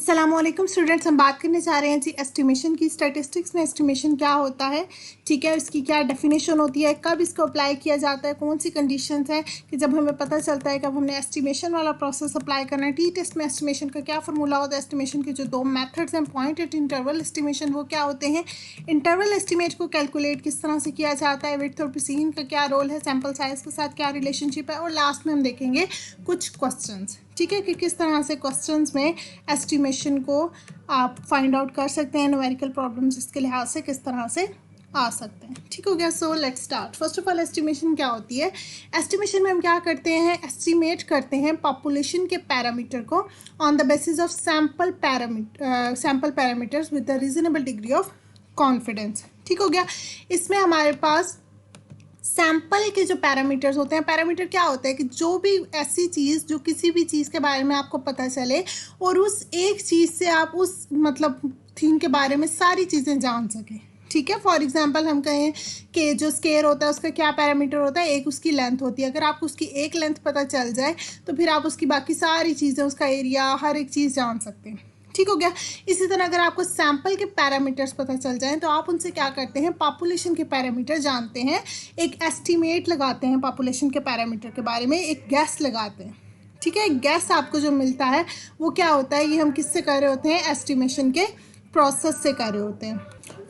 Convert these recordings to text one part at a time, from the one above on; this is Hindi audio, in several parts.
अस्सलामुअलैकुम स्टूडेंट्स, हम बात करने जा रहे हैं जी एस्टिमेशन की। स्टैटिस्टिक्स में एस्टिमेशन क्या होता है, ठीक है, इसकी क्या डेफिनेशन होती है, कब इसको अप्लाई किया जाता है, कौन सी कंडीशंस हैं कि जब हमें पता चलता है कि अब हमने एस्टिमेशन वाला प्रोसेस अप्लाई करना है। टी टेस्ट में एस्टिमेशन का क्या फार्मूला होता है, एस्टिमेशन के जो दो मेथड्स हैं, पॉइंटेड इंटरवल एस्टिमेशन, वो क्या होते हैं, इंटरवल एस्टिमेट को कैलकुलेट किस तरह से किया जाता है, विड्थ और प्रिसीजन का क्या रोल है, सैम्पल साइज के साथ क्या रिलेशनशिप है, और लास्ट में हम देखेंगे कुछ क्वेश्चंस, ठीक है, कि किस तरह से क्वेश्चंस में एस्टिमेशन को आप फाइंड आउट कर सकते हैं, न्यूमेरिकल प्रॉब्लम्स इसके लिहाज से किस तरह से आ सकते हैं। ठीक हो गया। So let's start. First of all estimation क्या होती है। एस्टिमेशन में हम क्या करते हैं, एस्टिमेट करते हैं पॉपुलेशन के पैरामीटर को on the basis of sample parameters with the reasonable degree of confidence. ठीक हो गया। इसमें हमारे पास सैम्पल के जो पैरामीटर्स होते हैं, पैरामीटर क्या होता है कि जो भी ऐसी चीज़ जो किसी भी चीज़ के बारे में आपको पता चले और उस एक चीज़ से आप उस मतलब थीम के बारे में सारी चीज़ें जान सकें। ठीक है। फॉर एग्जांपल हम कहें कि जो स्केयर होता है उसका क्या पैरामीटर होता है, एक उसकी लेंथ होती है। अगर आपको उसकी एक लेंथ पता चल जाए तो फिर आप उसकी बाकी सारी चीज़ें, उसका एरिया, हर एक चीज़ जान सकते हैं। ठीक हो गया। इसी तरह अगर आपको सैम्पल के पैरामीटर्स पता चल जाएं तो आप उनसे क्या करते हैं, पॉपुलेशन के पैरामीटर जानते हैं, एक एस्टीमेट लगाते हैं पॉपुलेशन के पैरामीटर के बारे में, एक गैस लगाते हैं। ठीक है। एक गैस आपको जो मिलता है वो क्या होता है, ये हम किससे कर रहे होते हैं, एस्टिमेशन के प्रोसेस से कर रहे होते हैं।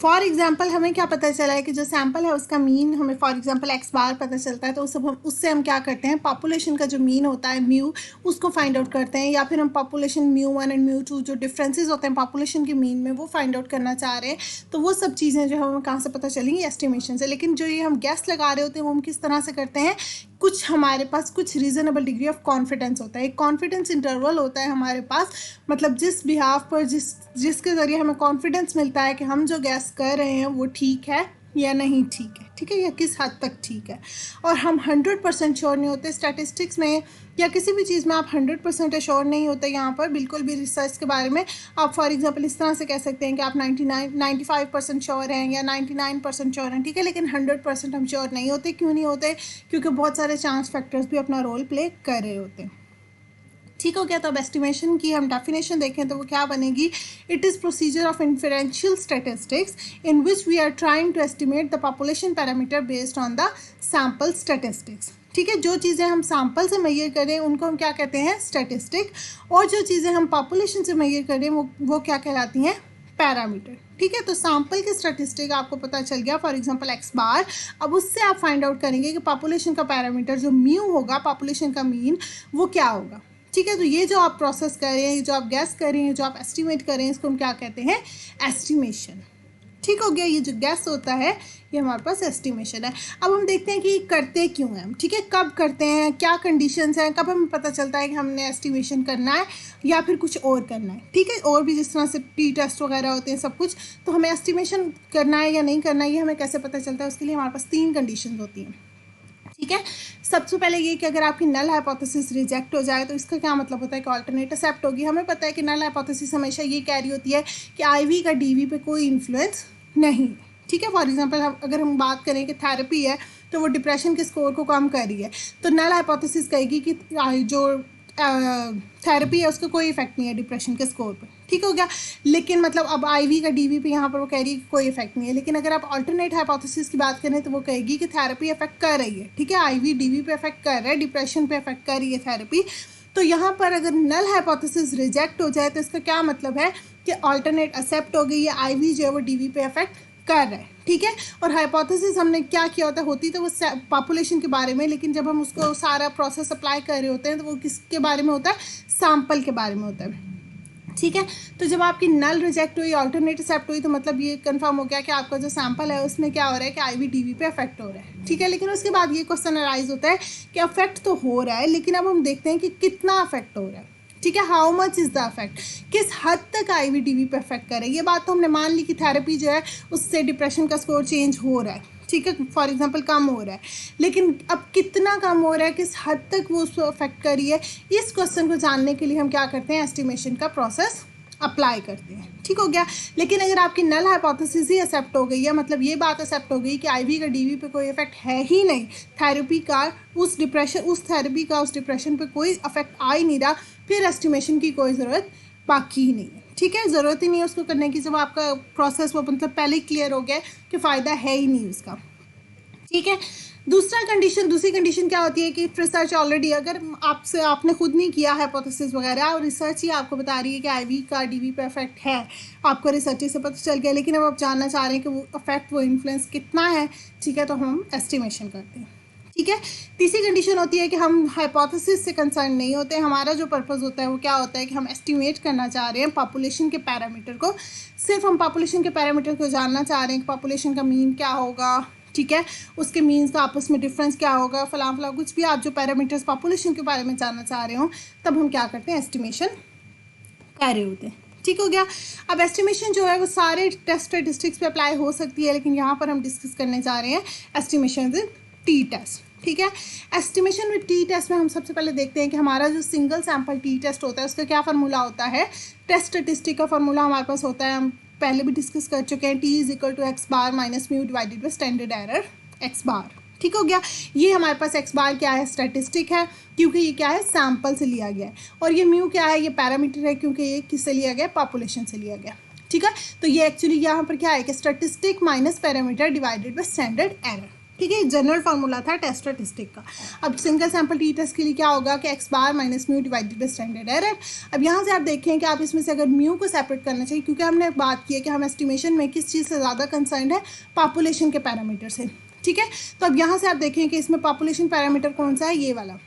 फॉर एग्जाम्पल हमें क्या पता चला है कि जो सैम्पल है उसका मीन हमें फॉर एग्जाम्पल एक्स बार पता चलता है, तो उससे हम क्या करते हैं, पॉपुलेशन का जो मीन होता है म्यू, उसको फाइंड आउट करते हैं, या फिर हम पॉपुलेशन म्यू1 एंड म्यू2 जो डिफरेंसेस होते हैं पॉपुलेशन के मीन में वो फाइंड आउट करना चाह रहे हैं। तो वो सब चीज़ें जो है हमें कहाँ से पता चलेंगी, एस्टिमेशन से। लेकिन जो ये हम गैस लगा रहे होते हैं वो हम किस तरह से करते हैं, कुछ हमारे पास कुछ रीजनेबल डिग्री ऑफ कॉन्फिडेंस होता है, एक कॉन्फिडेंस इंटरवल होता है हमारे पास, मतलब जिस बिहाफ पर जिसके ज़रिए हमें कॉन्फिडेंस मिलता है कि हम जो गैस कर रहे हैं वो ठीक है या नहीं ठीक है, ठीक है, या किस हद तक ठीक है। और हम 100% श्योर नहीं होते स्टैटिस्टिक्स में या किसी भी चीज़ में, आप 100% श्योर नहीं होते यहाँ पर बिल्कुल भी रिसर्च के बारे में। आप फॉर एग्जांपल इस तरह से कह सकते हैं कि आप 95% श्योर हैं या 99% श्योर हैं, ठीक है, लेकिन 100% हम श्योर नहीं होते। क्यों नहीं होते, क्योंकि बहुत सारे चांस फैक्टर्स भी अपना रोल प्ले कर रहे होते हैं। ठीक हो गया। तो अब एस्टिमेशन की हम डेफिनेशन देखें तो वो क्या बनेगी, it is procedure of inferential statistics in which we are trying to estimate the population parameter based on the sample statistics. ठीक है। जो चीज़ें हम सैम्पल से मेजर करें उनको हम क्या कहते हैं, स्टैटिस्टिक, और जो चीज़ें हम पॉपुलेशन से मेजर करें वो क्या कहलाती हैं, पैरामीटर। ठीक है। तो सैम्पल के स्टैटिस्टिक आपको पता चल गया, फॉर एग्जांपल एक्स बार। अब उससे आप फाइंड आउट करेंगे कि पॉपुलेशन का पैरामीटर जो म्यू होगा, पॉपुलेशन का मीन, वो क्या होगा। ठीक है। तो ये जो आप प्रोसेस कर रहे हैं, जो आप गैस कर रहे हैं, जो आप एस्टिमेट कर रहे हैं, इसको हम क्या कहते हैं, एस्टिमेशन। ठीक हो गया। ये जो गैस होता है ये हमारे पास एस्टिमेशन है। अब हम देखते हैं कि करते क्यों हैं हम, ठीक है, कब करते हैं, क्या कंडीशंस हैं, कब हमें पता चलता है कि हमने एस्टिमेशन करना है या फिर कुछ और करना है। ठीक है। और भी जिस तरह से टी टेस्ट वगैरह होते हैं सब कुछ, तो हमें एस्टिमेशन करना है या नहीं करना है ये हमें कैसे पता चलता है, उसके लिए हमारे पास 3 कंडीशन होती हैं। ठीक है। सबसे पहले ये कि अगर आपकी नल हाइपोथेसिस रिजेक्ट हो जाए तो इसका क्या मतलब होता है कि अल्टरनेट एक्सेप्ट होगी। हमें पता है कि नल हाइपोथेसिस हमेशा ये कह रही होती है कि आईवी का डीवी पे कोई इन्फ्लुएंस नहीं। ठीक है। फॉर एग्जांपल अगर हम बात करें कि थेरेपी है तो वो डिप्रेशन के स्कोर को कम कर रही है, तो नल हाइपोथेसिस कहेगी कि जो थेरेपी है उसका कोई इफेक्ट नहीं है डिप्रेशन के स्कोर पे। ठीक हो गया। लेकिन मतलब अब आईवी का डीवी पे यहाँ पर वो कह रही है कि कोई इफेक्ट नहीं है। लेकिन अगर आप अल्टरनेट हाइपोथेसिस की बात करें तो वो कहेगी कि थेरेपी इफेक्ट कर रही है। ठीक है। आईवी डीवी पे इफेक्ट कर रहा है, डिप्रेशन पे इफेक्ट कर रही है थेरेपी। तो यहाँ पर अगर नल हाइपोथेसिस रिजेक्ट हो जाए तो इसका क्या मतलब है कि अल्टरनेट एक्सेप्ट हो गई है, आईवी जो है वो डीवी पे इफेक्ट कर रहा है। ठीक है। और हाइपोथेसिस हमने क्या किया होता है, होती तो वो पॉपुलेशन के बारे में, लेकिन जब हम उसको सारा प्रोसेस अप्लाई कर रहे होते हैं तो वो किसके बारे में होता है, सैम्पल के बारे में होता है। ठीक है। तो जब आपकी नल रिजेक्ट हुई, अल्टरनेट एक्सेप्ट हुई, तो मतलब ये कंफर्म हो गया कि आपका जो सैंपल है उसमें क्या हो रहा है कि आईवी डीवी पे अफेक्ट हो रहा है। ठीक है। लेकिन उसके बाद ये क्वेश्चन अराइज होता है कि अफेक्ट तो हो रहा है, लेकिन अब हम देखते हैं कि कितना अफेक्ट हो रहा है। ठीक है। How much is the affect, किस हद तक आईवी डीवी पे अफेक्ट कर रहा है। ये बात तो हमने मान ली कि थेरेपी जो है उससे डिप्रेशन का स्कोर चेंज हो रहा है। ठीक है। फॉर एग्जांपल कम हो रहा है, लेकिन अब कितना कम हो रहा है, किस हद तक वो उसको अफेक्ट कर रही है, इस क्वेश्चन को जानने के लिए हम क्या करते हैं, एस्टिमेशन का प्रोसेस अप्लाई करते हैं। ठीक हो गया। लेकिन अगर आपकी नल हाइपोथेसिस ही एक्सेप्ट हो गई है, मतलब ये बात एक्सेप्ट हो गई कि आईवी का डीवी पे कोई इफेक्ट है ही नहीं, थेरेपी का उस थेरेपी का उस डिप्रेशन पे कोई इफेक्ट आ ही नहीं रहा, फिर एस्टिमेशन की कोई ज़रूरत बाकी ही नहीं है। ठीक है, ज़रूरत ही नहीं है उसको करने की जब आपका प्रोसेस वो मतलब पहले ही क्लियर हो गया कि फ़ायदा है ही नहीं उसका। ठीक है, दूसरी कंडीशन क्या होती है कि रिसर्च ऑलरेडी अगर आपने खुद नहीं किया हाइपोथेसिस वगैरह और रिसर्च ही आपको बता रही है कि आईवी का डीवी पे इफेक्ट है, आपको रिसर्च से पता चल गया, लेकिन अब आप जानना चाह रहे हैं कि वो इफेक्ट वो इन्फ्लुएंस कितना है, ठीक है, तो हम एस्टिमेशन करते हैं। ठीक है, तीसरी कंडीशन होती है कि हम हाइपोथेसिस से कंसर्न नहीं होते, हमारा जो पर्पस होता है वो क्या होता है कि हम एस्टिमेट करना चाह रहे हैं पॉपुलेशन के पैरामीटर को, सिर्फ हम पॉपुलेशन के पैरामीटर को जानना चाह रहे हैं कि पॉपुलेशन का मीन क्या होगा, ठीक है, उसके मीन्स का आपस में डिफरेंस क्या होगा, फलां कुछ भी आप जो पैरामीटर्स पॉपुलेशन के बारे में जानना चाह रहे हो, तब हम क्या करते हैं, एस्टिमेशन कर रहे होते हैं। ठीक हो गया। अब एस्टिमेशन जो है वो सारे टेस्ट स्टैटिस्टिक्स पे अप्लाई हो सकती है, लेकिन यहाँ पर हम डिस्कस करने जा रहे हैं एस्टिमेशन विद टी टेस्ट। ठीक है, एस्टिमेशन विद टी टेस्ट में हम सबसे पहले देखते हैं कि हमारा जो सिंगल सैम्पल टी टेस्ट होता है उसका क्या फार्मूला होता है। टेस्ट स्टैटिस्टिक का फार्मूला हमारे पास होता है, हम पहले भी डिस्कस कर चुके हैं, T is equal to X bar minus mu divided by standard error x bar. ठीक हो गया। ये हमारे पास एक्स बार क्या है, स्टैटिस्टिक है, क्योंकि ये क्या है, सैम्पल से लिया गया है, और ये म्यू क्या है, ये पैरामीटर है, क्योंकि ये किससे लिया गया, पॉपुलेशन से लिया गया। ठीक है, तो ये एक्चुअली यहाँ पर क्या है कि statistic minus parameter divided by standard error. ठीक है, जनरल फार्मूला था टेस्ट स्टैटिस्टिक का। अब सिंगल सैंपल टी टेस्ट के लिए क्या होगा कि x bar minus mu divided by standard error. अब यहाँ से आप देखें कि आप इसमें से अगर म्यू को सेपरेट करना चाहिए, क्योंकि हमने बात की है कि हम एस्टिमेशन में किस चीज़ से ज़्यादा कंसर्न है, पॉपुलेशन के पैरामीटर से। ठीक है, तो अब यहाँ से आप देखें कि इसमें पॉपुलेशन पैरामीटर कौन सा है, ये वाला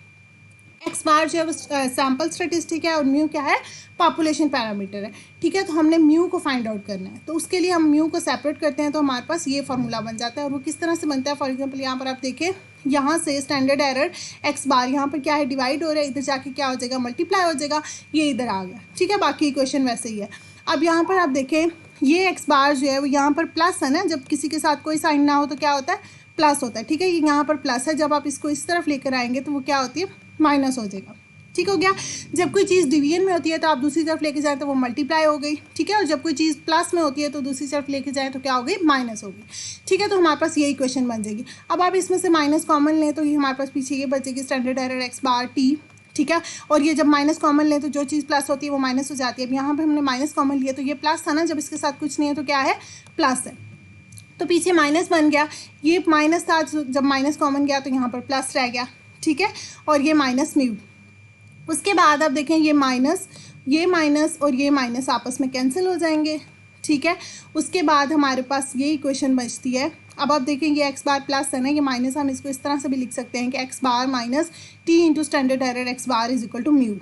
एक्स बार जो है वो सैम्पल स्टैटिस्टिक है और म्यू क्या है, पॉपुलेशन पैरामीटर है। ठीक है, तो हमने म्यू को फाइंड आउट करना है, तो उसके लिए हम म्यू को सेपरेट करते हैं, तो हमारे पास ये फार्मूला बन जाता है। और वो किस तरह से बनता है, फॉर एग्जांपल यहाँ पर आप देखें, यहाँ से स्टैंडर्ड एरर एक्स बार यहाँ पर क्या है, डिवाइड हो रहा है, इधर जाके क्या हो जाएगा, मल्टीप्लाई हो जाएगा, ये इधर आ गया। ठीक है, बाकी इक्वेशन वैसे ही है। अब यहाँ पर आप देखें, ये एक्स बार जो है वो यहाँ पर प्लस है ना, जब किसी के साथ कोई साइन ना हो तो क्या होता है, प्लस होता है। ठीक है, ये यहाँ पर प्लस है, जब आप इसको इस तरफ लेकर आएंगे तो वो क्या होती है, माइनस हो जाएगा। ठीक हो गया। जब कोई चीज़ डिवीजन में होती है तो आप दूसरी तरफ लेके जाए तो वो मल्टीप्लाई हो गई। ठीक है, और जब कोई चीज़ प्लस में होती है तो दूसरी तरफ लेके जाए तो क्या हो गई, माइनस हो गई। ठीक है, तो हमारे पास ये इक्वेशन बन जाएगी। अब आप इसमें से माइनस कॉमन लें तो ये हमारे पास पीछे ये बचेगी स्टैंडर्ड एरर एक्स बार टी। ठीक है, और ये जब माइनस कॉमन लें तो जो चीज़ प्लस होती है वो माइनस हो जाती है। अब यहाँ पर हमने माइनस कॉमन लिया तो ये प्लस था ना, जब इसके साथ कुछ नहीं है तो क्या है, प्लस है, तो पीछे माइनस बन गया। ये माइनस था, जब माइनस कॉमन गया तो यहाँ पर प्लस रह गया। ठीक है, और ये माइनस म्यू। उसके बाद आप देखें ये माइनस और ये माइनस आपस में कैंसिल हो जाएंगे। ठीक है, उसके बाद हमारे पास ये इक्वेशन बचती है। अब आप देखें ये एक्स बार प्लस है ना, ये माइनस, हम इसको इस तरह से भी लिख सकते हैं कि x bar minus T into standard error x bar is equal to mu.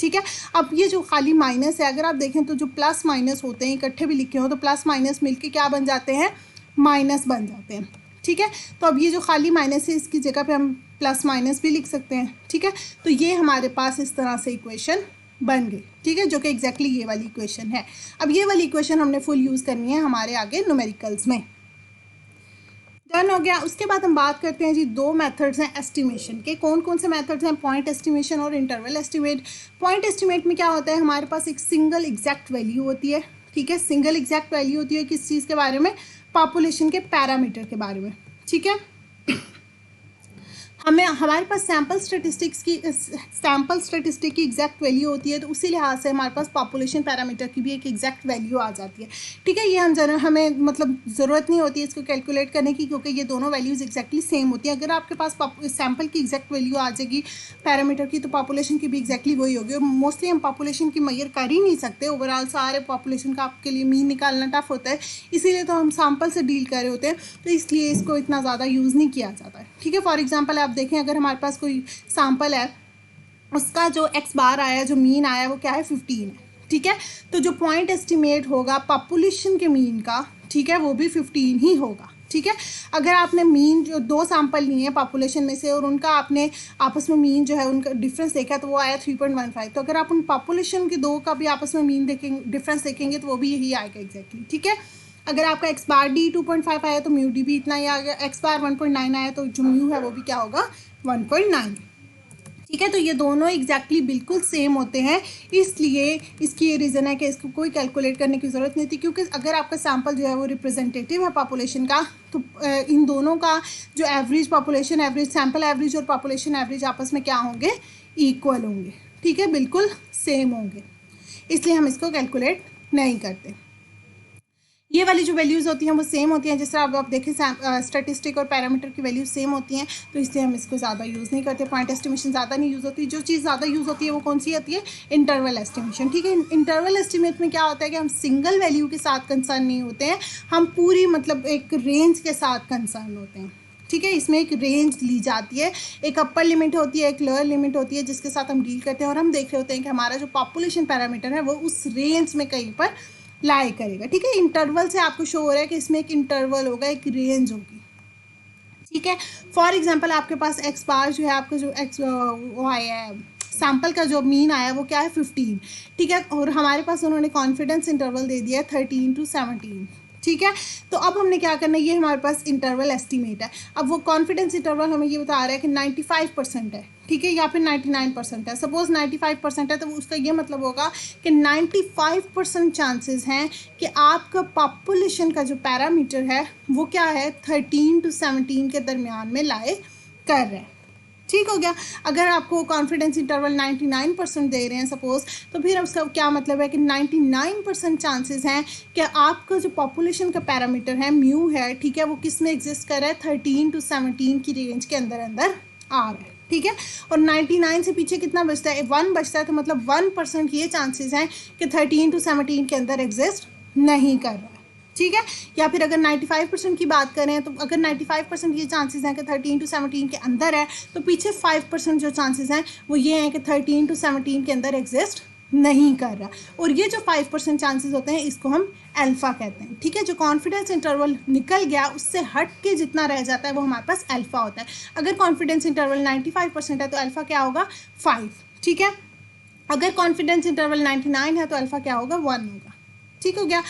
ठीक है, अब ये जो खाली माइनस है, अगर आप देखें तो जो प्लस माइनस होते हैं इकट्ठे भी लिखे हो तो प्लस माइनस मिलके क्या बन जाते हैं, माइनस बन जाते हैं। ठीक है, तो अब ये जो खाली माइनस है इसकी जगह पे हम प्लस माइनस भी लिख सकते हैं। ठीक है, तो ये हमारे पास इस तरह से इक्वेशन बन गई। ठीक है, जो कि एग्जैक्टली ये वाली इक्वेशन है। अब ये वाली इक्वेशन हमने फुल यूज़ करनी है हमारे आगे न्यूमेरिकल्स में। डन हो गया। उसके बाद हम बात करते हैं जी, दो मेथड्स हैं एस्टिमेशन के। कौन कौन से मेथड्स हैं, पॉइंट एस्टिमेशन और इंटरवल एस्टिमेट। पॉइंट एस्टिमेट में क्या होता है, हमारे पास एक सिंगल एग्जैक्ट वैल्यू होती है। ठीक है, सिंगल एग्जैक्ट वैल्यू होती है किस चीज़ के बारे में, पॉपुलेशन के पैरामीटर के बारे में। ठीक है, हमारे पास सैम्पल स्टैटिस्टिक की एग्जैक्ट वैल्यू होती है, तो उसी लिहाज से हमारे पास पॉपुलेशन पैरामीटर की भी एक एग्जैक्ट वैल्यू आ जाती है। ठीक है, ये हमें मतलब ज़रूरत नहीं होती है इसको कैलकुलेट करने की, क्योंकि ये दोनों वैल्यूज़ एग्जैक्टली सेम होती है। अगर आपके पास सैम्पल की एग्जैक्ट वैल्यू आ जाएगी पैरामीटर की, तो पॉपुलेशन की भी एग्जैक्टली वही होगी। और मोस्टली हम पॉपुलेशन की मेजर कर ही नहीं सकते, ओवरऑल सारे पॉपुलेशन का आपके लिए मीन निकालना टफ होता है, इसीलिए तो हम सैम्पल से डील कर रहे होते हैं, तो इसलिए इसको इतना ज़्यादा यूज़ नहीं किया जाता है। ठीक है, फॉर एग्जाम्पल आप देखें, अगर हमारे पास कोई सैम्पल है, उसका जो एक्स बार आया, जो मीन आया वो क्या है, 15 है। ठीक है, तो जो पॉइंट एस्टिमेट होगा पॉपुलेशन के मीन का, ठीक है, वो भी 15 ही होगा। ठीक है, अगर आपने मीन जो दो सैम्पल लिए हैं पॉपुलेशन में से और उनका आपने आपस में मीन जो है उनका डिफरेंस देखा तो वो आया 3.15, तो अगर आप उन पॉपुलेशन के दो का भी आपस में मीन देखेंगे, डिफरेंस देखेंगे, तो वो भी यही आएगा एग्जैक्टली। ठीक है, अगर आपका एक्स बार डी 2.5 आया तो म्यू डी भी इतना ही आ गया, एक्स बार 1.9 आया तो जो म्यू है वो भी क्या होगा, 1.9। ठीक है, तो ये दोनों एग्जैक्टली बिल्कुल सेम होते हैं, इसलिए इसकी ये रीज़न है कि इसको कोई कैलकुलेट करने की ज़रूरत नहीं थी, क्योंकि अगर आपका सैम्पल जो है वो रिप्रेजेंटेटिव है पॉपुलेशन का, तो इन दोनों का जो average population average, sample average और पॉपुलेशन एवरेज आपस में क्या होंगे, इक्वल होंगे। ठीक है, बिल्कुल सेम होंगे, इसलिए हम इसको कैलकुलेट नहीं करते। ये वाली जो वैल्यूज़ होती हैं वो सेम होती हैं, जिस तरह अब आप देखें स्टैटिस्टिक और पैरामीटर की वैल्यूज सेम होती हैं, तो इसलिए हम इसको ज़्यादा यूज़ नहीं करते। पॉइंट एस्टिमेशन ज़्यादा नहीं यूज़ होती। जो चीज़ ज़्यादा यूज़ होती है वो कौन सी होती है? Interval estimation. ठीक है, इंटरवल एस्टिमेट में क्या होता है कि हम सिंगल वैल्यू के साथ कंसर्न नहीं होते हैं, हम पूरी मतलब एक रेंज के साथ कंसर्न होते हैं। ठीक है, इसमें एक रेंज ली जाती है, एक अपर लिमिट होती है, एक लोअर लिमिट होती है, जिसके साथ हम डील करते हैं, और हम देख रहे होते हैं कि हमारा जो पॉपुलेशन पैरामीटर है वो उस रेंज में कहीं पर लाई करेगा। ठीक है, इंटरवल से आपको शो हो रहा है कि इसमें एक इंटरवल होगा, एक रेंज होगी। ठीक है, फॉर एग्जांपल आपके पास एक्स बार जो है, आपका जो एक्स वो आया है, सैम्पल का जो मीन आया वो क्या है? 15। ठीक है, और हमारे पास उन्होंने कॉन्फिडेंस इंटरवल दे दिया है 13 to 17। ठीक है, तो अब हमने क्या करना है, ये हमारे पास इंटरवल एस्टिमेट है। अब वो कॉन्फिडेंस इंटरवल हमें ये बता रहा है कि 95% है, ठीक है, या फिर 99% है। सपोज 95% है, तो उसका ये मतलब होगा कि 95% चांसेस हैं कि आपका पॉपुलेशन का जो पैरामीटर है वो क्या है? 13 to 17 के दरमियान में लाए कर रहे हैं। ठीक हो गया। अगर आपको कॉन्फिडेंस इंटरवल 99% दे रहे हैं सपोज, तो फिर उसका क्या मतलब है कि 99% चांसेस हैं कि आपका जो पॉपुलेशन का पैरामीटर है म्यू है, ठीक है, वो किस में एग्जिस्ट कर रहा है? 13 to 17 की रेंज के अंदर अंदर आ रहा है। ठीक है, और 99 से पीछे कितना बचता है? 1 बचता है, तो मतलब 1% ये चांसेस हैं कि 13 to 17 के अंदर एग्जिस्ट नहीं कर रहा है। ठीक है, या फिर अगर 95% की बात करें, तो अगर 95% ये चांसेस हैं कि 13 to 17 के अंदर है, तो पीछे 5% जो चांसेस हैं वो ये हैं कि 13 to 17 के अंदर एग्जिस्ट नहीं कर रहा। और ये जो 5% चांसेस होते हैं इसको हम अल्फ़ा कहते हैं। ठीक है, जो कॉन्फिडेंस इंटरवल निकल गया उससे हट के जितना रह जाता है वो हमारे पास अल्फ़ा होता है। अगर कॉन्फिडेंस इंटरवल 95% है तो अल्फ़ा क्या होगा? 5। ठीक है, अगर कॉन्फिडेंस इंटरवल 99 है तो अल्फ़ा क्या होगा? 1 होगा। ठीक हो गया,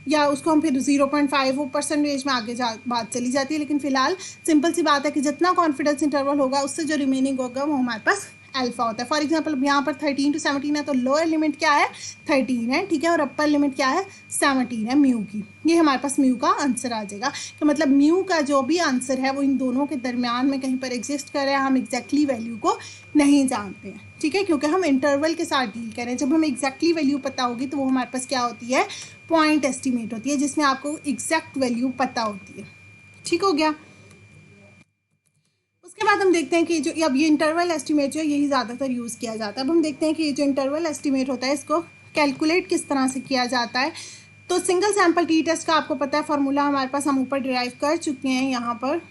या उसको हम फिर 0.5 वो परसेंटेज में आगे बात चली जाती है, लेकिन फिलहाल सिंपल सी बात है कि जितना कॉन्फिडेंस इंटरवल होगा उससे जो रिमेनिंग होगा वो हमारे पास अल्फा होता है। फॉर एग्जांपल यहाँ पर 13 to 17 है, तो लोअर लिमिट क्या है? 13 है। ठीक है, और अपर लिमिट क्या है? 17 है म्यू की। ये हमारे पास म्यू का आंसर आ जाएगा। तो मतलब म्यू का जो भी आंसर है वो इन दोनों के दरमियान में कहीं पर एग्जिस्ट कर रहा है। हम एग्जैक्टली वैल्यू को नहीं जानते हैं। ठीक है, क्योंकि हम इंटरवल के साथ डील करें। जब हमें एग्जैक्टली वैल्यू पता होगी तो वो हमारे पास क्या होती है? पॉइंट एस्टिमेट होती है, जिसमें आपको एग्जैक्ट वैल्यू पता होती है। ठीक हो गया। उसके बाद हम देखते हैं कि जो अब ये इंटरवल एस्टिमेट जो है यही ज़्यादातर यूज़ किया जाता है। अब हम देखते हैं कि ये जो इंटरवल एस्टिमेट होता है इसको कैलकुलेट किस तरह से किया जाता है। तो सिंगल सैम्पल टी टेस्ट का आपको पता है फार्मूला हमारे पास, हम ऊपर डिराइव कर चुके हैं। यहाँ पर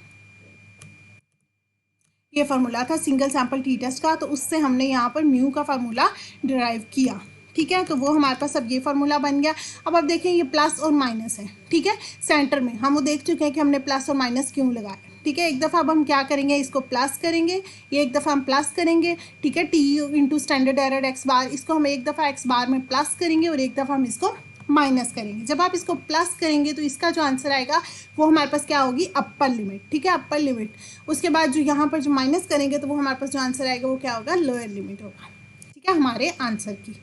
ये फार्मूला था सिंगल सैम्पल टी टेस्ट का, तो उससे हमने यहाँ पर म्यू का फार्मूला डिराइव किया। ठीक है, तो वो हमारे पास अब ये फार्मूला बन गया। अब आप देखें ये प्लस और माइनस है। ठीक है, सेंटर में हम वो देख चुके हैं कि हमने प्लस और माइनस क्यों लगाया। ठीक है, एक दफ़ा अब हम क्या करेंगे, इसको प्लस करेंगे, ये एक दफ़ा हम प्लस करेंगे। ठीक है, T into standard error x bar, इसको हम एक दफ़ा एक्स बार में प्लस करेंगे और एक दफ़ा हम इसको माइनस करेंगे। जब आप इसको प्लस करेंगे तो इसका जो आंसर आएगा वो हमारे पास क्या होगी? Upper limit. ठीक है, अपर लिमिट। उसके बाद जो यहाँ पर जो माइनस करेंगे तो वो हमारे पास जो आंसर आएगा वो क्या होगा? लोअर लिमिट होगा। ठीक है, हमारे आंसर की।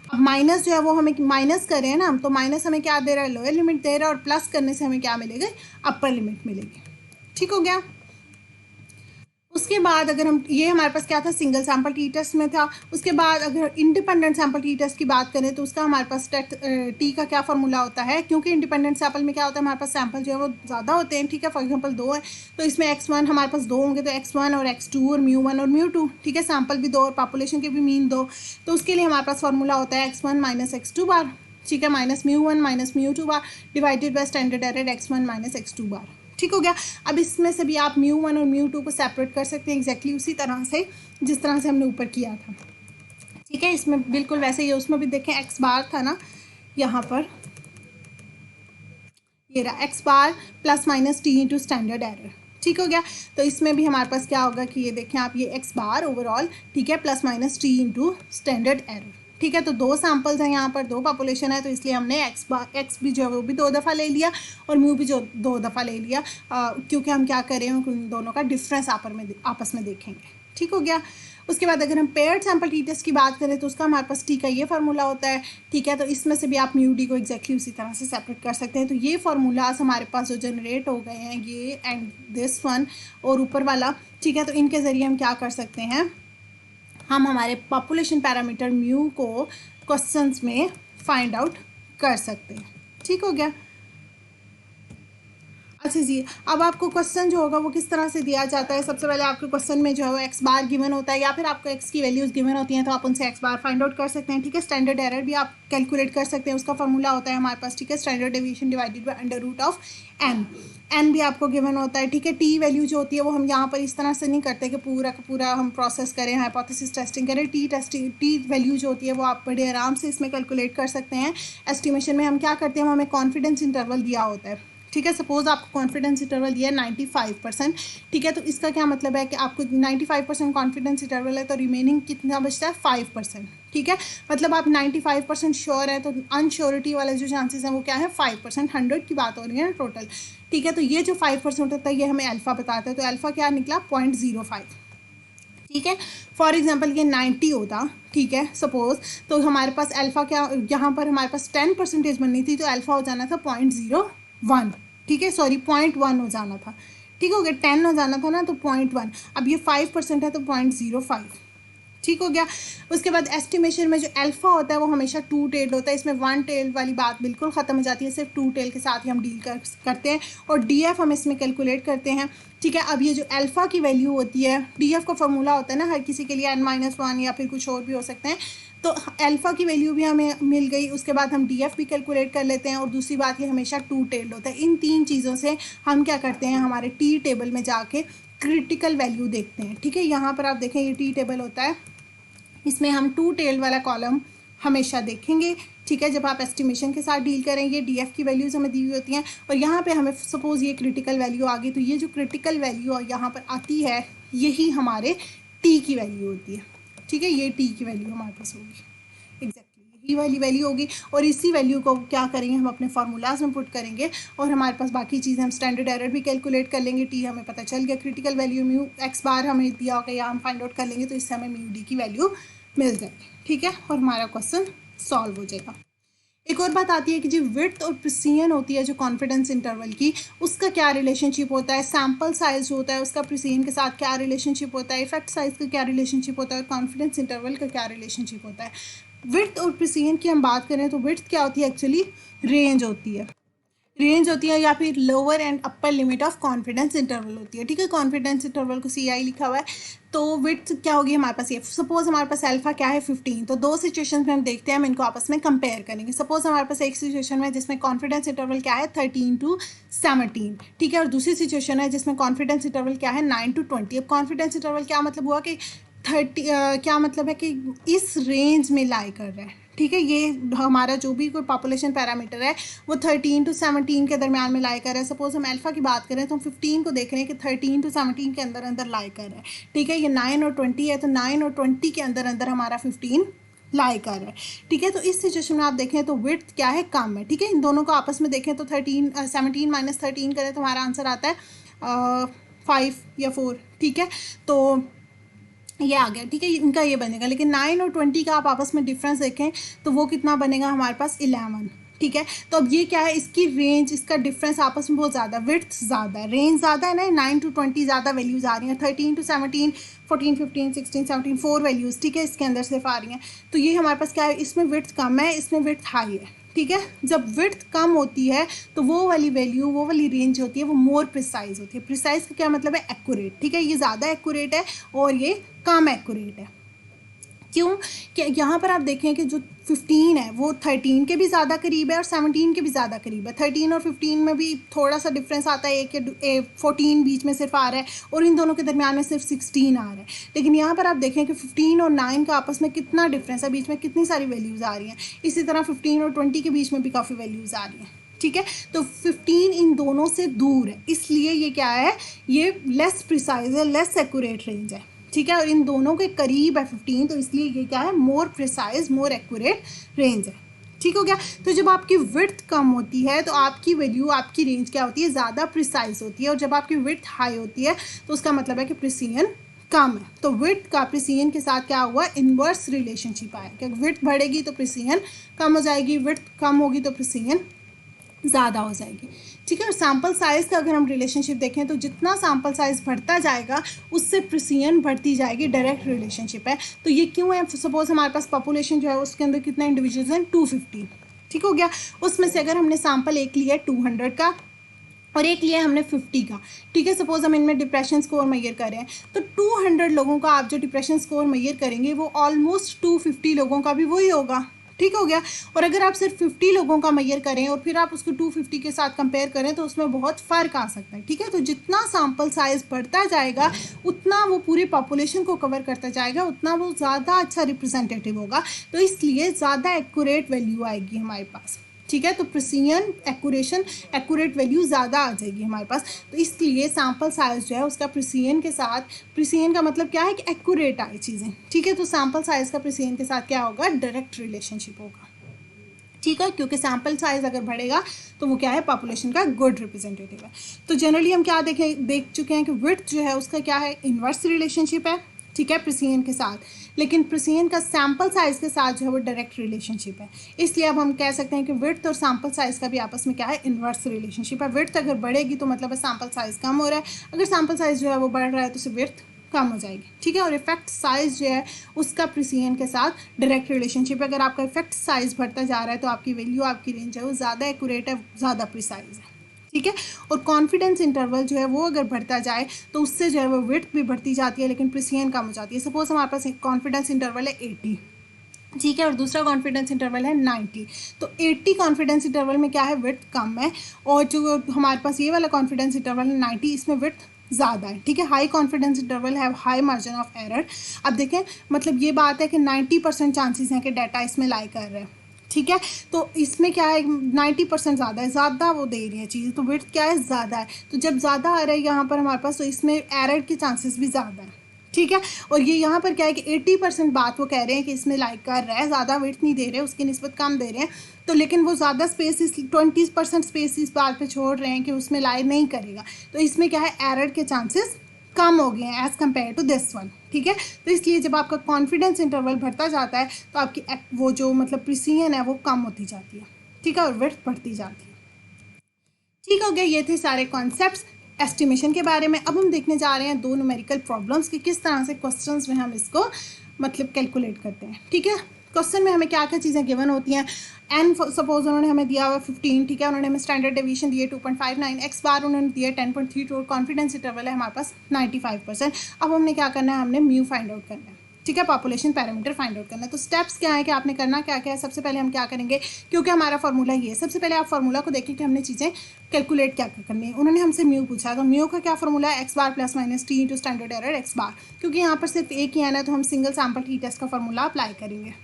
अब माइनस जो है वो हमें माइनस कर रहे हैं ना हम, तो माइनस हमें क्या दे रहा है? लोअर लिमिट दे रहा है, और प्लस करने से हमें क्या मिलेगा? अपर लिमिट मिलेगी। ठीक हो गया। उसके बाद अगर हम, ये हमारे पास क्या था? सिंगल सैम्पल टी टेस्ट में था। उसके बाद अगर इंडिपेंडेंट सैम्पल टी टेस्ट की बात करें तो उसका हमारे पास टी का क्या फार्मूला होता है? क्योंकि इंडिपेंडेंट सैम्पल में क्या होता है, हमारे पास सैम्पल जो है वो ज़्यादा होते हैं। ठीक है, फॉर एग्जांपल 2 है तो इसमें x1 हमारे पास 2 होंगे, तो x1 और x2 और म्यू1 और म्यू2। ठीक है, सैम्पल भी 2 और पॉपुलेशन के भी मीन 2, तो उसके लिए हमारे पास फार्मूला होता है x1 माइनस x2 बार। ठीक है, minus mu one minus mu two bar divided by standard error x1 minus x2 bar. ठीक हो गया। अब इसमें से भी आप म्यू1 और म्यू2 को सेपरेट कर सकते हैं एग्जैक्टली उसी तरह से जिस तरह से हमने ऊपर किया था। ठीक है, इसमें बिल्कुल वैसे ही, उसमें भी देखें एक्स बार था ना, यहाँ पर ये रहा X bar plus minus T into standard error. ठीक हो गया, तो इसमें भी हमारे पास क्या होगा कि ये देखें आप, ये एक्स बार ओवरऑल, ठीक है, plus minus T into standard error. ठीक है, तो 2 सैम्पल्स हैं यहाँ पर, 2 पॉपुलेशन है, तो इसलिए हमने एक्स भी जो है वो भी 2 दफ़ा ले लिया और म्यू भी जो 2 दफ़ा ले लिया, क्योंकि हम क्या करें, उन दोनों का डिफरेंस आपस में देखेंगे। ठीक हो गया। उसके बाद अगर हम पेयर्ड सैम्पल टी टेस्ट की बात करें तो उसका हमारे पास टी का ये फार्मूला होता है। ठीक है, तो इसमें से भी आप म्यू डी को एग्जैक्टली उसी तरह से सेपरेट कर सकते हैं। तो ये फार्मूलाज हमारे पास जो जनरेट हो गए हैं, ये एंड दिस वन और ऊपर वाला, ठीक है, तो इनके ज़रिए हम क्या कर सकते हैं, हम हमारे पॉपुलेशन पैरामीटर म्यू को क्वेश्चंस में फाइंड आउट कर सकते हैं। ठीक हो गया। अच्छा जी, अब आपको क्वेश्चन जो होगा वो किस तरह से दिया जाता है। सबसे पहले आपके क्वेश्चन में जो है वो एक्स बार गिवन होता है, या फिर आपको एक्स की वैल्यूज़ गिवन होती हैं तो आप उनसे एक्स बार फाइंड आउट कर सकते हैं। ठीक है, स्टैंडर्ड एरर भी आप कैलकुलेट कर सकते हैं, उसका फॉर्मूला होता है हमारे पास। ठीक है, standard deviation divided by under root of n. N भी आपको गिवन होता है। ठीक है, टी वैल्यू जो होती है वो हम यहाँ पर इस तरह से नहीं करते कि पूरा का पूरा हम प्रोसेस करें, हाइपोथेसिस टेस्टिंग करें। टी वैल्यू जो होती है वो आप बड़े आराम से इसमें कैलकुलेट कर सकते हैं। एस्टिमेशन में हम क्या करते हैं, हमें कॉन्फिडेंस इंटरवल दिया होता है। ठीक है, सपोज आपको कॉन्फिडेंस इंटरवल दिया है 95%। ठीक है, तो इसका क्या मतलब है कि आपको 95% कॉन्फिडेंस इंटरवल है तो रिमेनिंग कितना बचता है 5%। ठीक है, मतलब आप 95% श्योर है तो अनश्योरिटी वाले जो चांसेस हैं वो क्या है 5%। 100 की बात हो रही है टोटल। ठीक है, तो ये जो 5% होता है ये हमें अल्फा बताता है, तो अल्फा क्या निकला 0.05। ठीक है, फॉर एग्जाम्पल ये 90 होता, ठीक है सपोज, तो हमारे पास अल्फा क्या, यहाँ पर हमारे पास 10% बननी थी तो अल्फा हो जाना था 0.01। ठीक है, सॉरी 0.1 हो जाना था। ठीक हो गया, 10 हो जाना था ना तो 0.1। अब ये 5% है तो 0.05। ठीक हो गया। उसके बाद एस्टिमेशन में जो अल्फा होता है वो हमेशा 2 टेल्ड होता है। इसमें 1 टेल वाली बात बिल्कुल ख़त्म हो जाती है, सिर्फ 2 टेल के साथ ही हम डील करते हैं और डीएफ हम इसमें कैलकुलेट करते हैं। ठीक है, अब ये जो अल्फा की वैल्यू होती है, डीएफ का फॉर्मूला होता है ना हर किसी के लिए n-1 या फिर कुछ और भी हो सकते हैं, तो अल्फा की वैल्यू भी हमें मिल गई। उसके बाद हम डीएफ भी कैलकुलेट कर लेते हैं और दूसरी बात ये हमेशा 2 टेल्ड होता है। इन 3 चीज़ों से हम क्या करते हैं, हमारे टी टेबल में जाके क्रिटिकल वैल्यू देखते हैं। ठीक है, यहाँ पर आप देखें ये टी टेबल होता है, इसमें हम 2 टेल वाला कॉलम हमेशा देखेंगे। ठीक है, जब आप एस्टिमेशन के साथ डील करेंगे, डीएफ की वैल्यूज़ हमें दी हुई होती हैं और यहाँ पे हमें सपोज़ ये क्रिटिकल वैल्यू आ गई, तो ये जो क्रिटिकल वैल्यू यहाँ पर आती है यही हमारे टी की वैल्यू होती है। ठीक है, ये टी की वैल्यू हमारे पास होगी, एग्जैक्टली यही वाली वैल्यू होगी और इसी वैल्यू को क्या करेंगे हम अपने फार्मूलाज में पुट करेंगे और हमारे पास बाकी चीज़ें हम स्टैंडर्ड एरर भी कैलकुलेट कर लेंगे। टी हमें पता चल गया, क्रिटिकल वैल्यू म्यू एक्स बार हमें दिया होगा या हम फाइंड आउट कर लेंगे, तो इससे हमें म्यू डी की वैल्यू मिल जाएगी। ठीक है, और हमारा क्वेश्चन सॉल्व हो जाएगा। एक और बात आती है कि जो विड्थ और प्रिसिजन होती है जो कॉन्फिडेंस इंटरवल की, उसका क्या रिलेशनशिप होता है, सैम्पल साइज होता है उसका प्रिसिजन के साथ क्या रिलेशनशिप होता है, इफेक्ट साइज का क्या रिलेशनशिप होता है और कॉन्फिडेंस इंटरवल का क्या रिलेशनशिप होता है। विड्थ और प्रिसिजन की हम बात करें तो विड्थ क्या होती है, एक्चुअली रेंज होती है। रेंज होती है या फिर lower and upper limit of confidence interval होती है। ठीक है, कॉन्फिडेंस इंटरवल को CI लिखा हुआ है, तो विड्थ क्या होगी हमारे पास, ये सपोज हमारे पास अल्फा क्या है 15, तो 2 सिचुएशन में हम देखते हैं, हम इनको आपस में कंपेयर करेंगे। सपोज हमारे पास एक सिचुएशन में जिसमें कॉन्फिडेंस इंटरवल क्या है 13 to 17, ठीक है, और दूसरी सिचुएशन है जिसमें कॉन्फिडेंस इंटरवल क्या है 9 to 20। अब कॉन्फिडेंस इंटरवल क्या मतलब हुआ कि 30 क्या मतलब है कि इस रेंज में लाई कर रहा है। ठीक है, ये हमारा जो भी कोई पॉपुलेशन पैरामीटर है वो 13 to 17 के दरमियान में लाई कर रहा है। सपोज हम अल्फा की बात करें तो हम 15 को देख रहे हैं कि 13 to 17 के अंदर अंदर लाई कर रहा है। ठीक है, ये 9 और 20 है तो 9 और 20 के अंदर अंदर हमारा 15 लाई कर रहा है। ठीक है, तो इस सिचुएशन में आप देखें तो विड्थ क्या है, कम है। ठीक है, इन दोनों को आपस में देखें तो 17 - 13 करें तो हमारा आंसर आता है 5 या 4। ठीक है, तो ये आ गया। ठीक है, इनका ये बनेगा, लेकिन 9 और 20 का आप आपस में डिफरेंस देखें तो वो कितना बनेगा हमारे पास 11। ठीक है, तो अब ये क्या है, इसकी रेंज, इसका डिफरेंस आपस में बहुत ज़्यादा, विड्थ ज़्यादा है, रेंज ज़्यादा है ना, 9 to 20 ज़्यादा वैल्यूज़ आ रही हैं, 13 to 17, 14, 15, 16, 17 4 वैल्यूज़। ठीक है, इसके अंदर सिर्फ आ रही हैं, तो ये हमारे पास क्या है, इसमें विड्थ कम है, इसमें विड्थ हाई है। ठीक है, जब विड्थ कम होती है तो वो वाली वैल्यू, वो वाली रेंज होती है वो मोर प्रिसाइज होती है। प्रिसाइज का क्या मतलब है, एक्यूरेट। ठीक है, ये ज़्यादा एक्यूरेट है और ये कम एक्यूरेट है। क्यों, कि यहाँ पर आप देखें कि जो 15 है वो 13 के भी ज़्यादा करीब है और 17 के भी ज़्यादा करीब है। 13 और 15 में भी थोड़ा सा डिफरेंस आता है, एक या 14 बीच में सिर्फ आ रहा है और इन दोनों के दरमियान में सिर्फ 16 आ रहा है। लेकिन यहाँ पर आप देखें कि 15 और 9 का आपस में कितना डिफरेंस है, बीच में कितनी सारी वैल्यूज़ आ रही हैं। इसी तरह 15 और 20 के बीच में भी काफ़ी वैल्यूज़ आ रही हैं। ठीक है, तो 15 इन दोनों से दूर है, इसलिए ये क्या है, ये लेस प्रिसाइज है, लेस एक्यूरेट रेंज है। ठीक है, और इन दोनों के करीब है 15, तो इसलिए ये क्या है, more precise, more accurate range है। ठीक हो गया, तो जब आपकी विड्थ कम होती है तो आपकी वैल्यू, आपकी रेंज क्या होती है, ज़्यादा प्रिसाइज होती है, और जब आपकी विड्थ हाई होती है तो उसका मतलब है कि प्रिसीजन कम है। तो विड्थ का प्रिसीजन के साथ क्या हुआ, इन्वर्स रिलेशनशिप आया कि विड्थ बढ़ेगी तो प्रिसीजन कम हो जाएगी, विड्थ कम होगी तो प्रिसीजन ज़्यादा हो जाएगी। ठीक है, और सैम्पल साइज़ का अगर हम रिलेशनशिप देखें तो जितना सैम्पल साइज़ बढ़ता जाएगा उससे प्रिसीजन बढ़ती जाएगी, डायरेक्ट रिलेशनशिप है। तो ये क्यों है, सपोज हमारे पास पॉपुलेशन जो है उसके अंदर कितने इंडिविजुअल्स हैं, 250। ठीक हो गया। उसमें से अगर हमने सैंपल एक लिया है 200 का और एक लिया हमने 50 का, ठीक है, सपोज हम इनमें डिप्रेशन स्कोर मेजर कर रहे हैं, तो 200 लोगों का आप जो डिप्रेशन स्कोर मेजर करेंगे वो ऑलमोस्ट 250 लोगों का भी वही होगा, ठीक हो गया। और अगर आप सिर्फ 50 लोगों का मेजर करें और फिर आप उसको 250 के साथ कंपेयर करें तो उसमें बहुत फ़र्क आ सकता है, ठीक है। तो जितना सैम्पल साइज बढ़ता जाएगा उतना वो पूरी पॉपुलेशन को कवर करता जाएगा, उतना वो ज़्यादा अच्छा रिप्रेजेंटेटिव होगा, तो इसलिए ज़्यादा एक्यूरेट वैल्यू आएगी हमारे पास, ठीक है। तो प्रिसीजन एक्यूरेट वैल्यू ज़्यादा आ जाएगी हमारे पास, तो इसलिए सैम्पल साइज जो है उसका प्रिसीजन के साथ, प्रिसीजन का मतलब क्या है कि एक्यूरेट आए चीज़ें, ठीक है। तो सैम्पल साइज का प्रिसीजन के साथ क्या होगा, डायरेक्ट रिलेशनशिप होगा, ठीक है, क्योंकि सैम्पल साइज अगर बढ़ेगा तो वो क्या है, पॉपुलेशन का गुड रिप्रेजेंटेटिव है। तो जनरली हम क्या देख चुके हैं कि विड्थ जो है उसका क्या है, इन्वर्स रिलेशनशिप है, ठीक है, प्रिसीजन के साथ, लेकिन प्रिसीजन का सैम्पल साइज के साथ जो है वो डायरेक्ट रिलेशनशिप है। इसलिए अब हम कह सकते हैं कि विड्थ और सैम्पल साइज का भी आपस में क्या है, इन्वर्स रिलेशनशिप है। विड्थ अगर बढ़ेगी तो मतलब है सैम्पल साइज कम हो रहा है, अगर सैम्पल साइज जो है वो बढ़ रहा है तो उससे विड्थ कम हो जाएगी, ठीक है। और इफेक्ट साइज जो है उसका प्रिसीजन के साथ डायरेक्ट रिलेशनशिप है। अगर आपका इफेक्ट साइज बढ़ता जा रहा है तो आपकी वैल्यू, आपकी रेंज है वो ज़्यादा एक्यूरेट है, ज़्यादा प्रिसाइज है, ठीक है। और कॉन्फिडेंस इंटरवल जो है वो अगर बढ़ता जाए तो उससे जो है वो विड्थ भी बढ़ती जाती है लेकिन प्रिसीजन कम हो जाती है। सपोज हमारे पास एक कॉन्फिडेंस इंटरवल है 80, ठीक है, और दूसरा कॉन्फिडेंस इंटरवल है 90, तो 80 कॉन्फिडेंस इंटरवल में क्या है, विड्थ कम है, और जो हमारे पास ये वाला कॉन्फिडेंस इंटरवल है 90, इसमें विड्थ ज़्यादा है, ठीक है। हाई कॉन्फिडेंस इंटरवल है हाई मार्जिन ऑफ एरर। अब देखें, मतलब ये बात है कि 90% चांसेस हैं कि डाटा इसमें लाई कर रहा है, ठीक है। तो इसमें क्या है, 90% ज़्यादा है, ज़्यादा वो दे रही है चीज़, तो विड्थ क्या है, ज़्यादा है। तो जब ज़्यादा आ रहा है यहाँ पर हमारे पास, तो इसमें एरर के चांसेस भी ज़्यादा है, ठीक है। और ये यहाँ पर क्या है कि 80% बात वो कह रहे हैं कि इसमें लाइक कर रहा है, ज़्यादा विड्थ नहीं दे रहे, उसकी निस्बत कम दे रहे हैं, तो लेकिन वो ज़्यादा स्पेस 20% स्पेस इस बात पे छोड़ रहे हैं कि उसमें लाई नहीं करेगा, तो इसमें क्या है, एरर के चांसेस कम हो गए हैं as compare to this one, ठीक है। तो इसलिए जब आपका कॉन्फिडेंस इंटरवल बढ़ता जाता है तो आपकी वो जो मतलब प्रिसीजन है वो कम होती जाती है, ठीक है, और विड्थ बढ़ती जाती है, ठीक हो गया। ये थे सारे कॉन्सेप्ट्स एस्टिमेशन के बारे में। अब हम देखने जा रहे हैं दो न्यूमेरिकल प्रॉब्लम्स कि किस तरह से क्वेश्चंस में हम इसको मतलब कैलकुलेट करते हैं, ठीक है। क्वेश्चन में हमें क्या क्या चीज़ें गिवन होती हैं, एन सपोज उन्होंने हमें दिया हुआ 15, ठीक है, उन्होंने हमें स्टैंडर्ड डेविएशन दिए 2.59, एक्स बार उन्होंने दिया 10.32 और कॉन्फिडेंस इंटरवल है हमारे पास 95%। अब हमने क्या करना है, हमने म्यू फाइंड आउट करना है, ठीक है, पॉपुलेशन पैरामीटर फाइंड आउट करना है। तो स्टेप्स क्या है कि आपने करना क्या क्या है, सबसे पहले हम क्या करेंगे, क्योंकि हमारा फार्मूला ये है, सबसे पहले आप फार्मूला को देखिए कि हमने चीज़ें कैलकुलेट क्या क्या करनी है। उन्होंने हमसे म्यू पूछा, तो म्यू का क्या फार्मूला है, X bar plus minus T into standard error x bar, क्योंकि यहाँ पर सिर्फ एक ही है ना, तो हम सिंगल सैम्पल टी टेस्ट का फार्मूला अप्लाई करेंगे,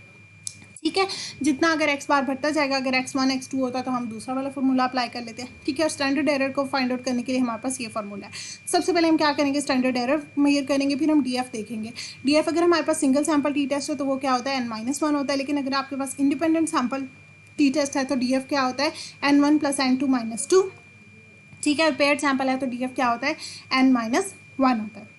ठीक है। जितना अगर एक्स बार बढ़ता जाएगा, अगर x1 x2 होता तो हम दूसरा वाला फार्मूला अप्लाई कर लेते हैं, ठीक है। और स्टैंडर्ड एरर को फाइंड आउट करने के लिए हमारे पास ये फार्मूला है। सबसे पहले हम क्या करेंगे, स्टैंडर्ड एरर मेजर करेंगे, फिर हम डीएफ देखेंगे। डीएफ अगर हमारे पास सिंगल सैम्पल टी टेस्ट है तो वो क्या होता है, n-1 होता है, लेकिन अगर आपके पास इंडिपेंडेंट सैम्पल टी टेस्ट है तो डीएफ क्या होता है, n1 + n2 - 2, ठीक है। और पेयर्ड सैम्पल है तो डीएफ क्या होता है, n-1 होता है।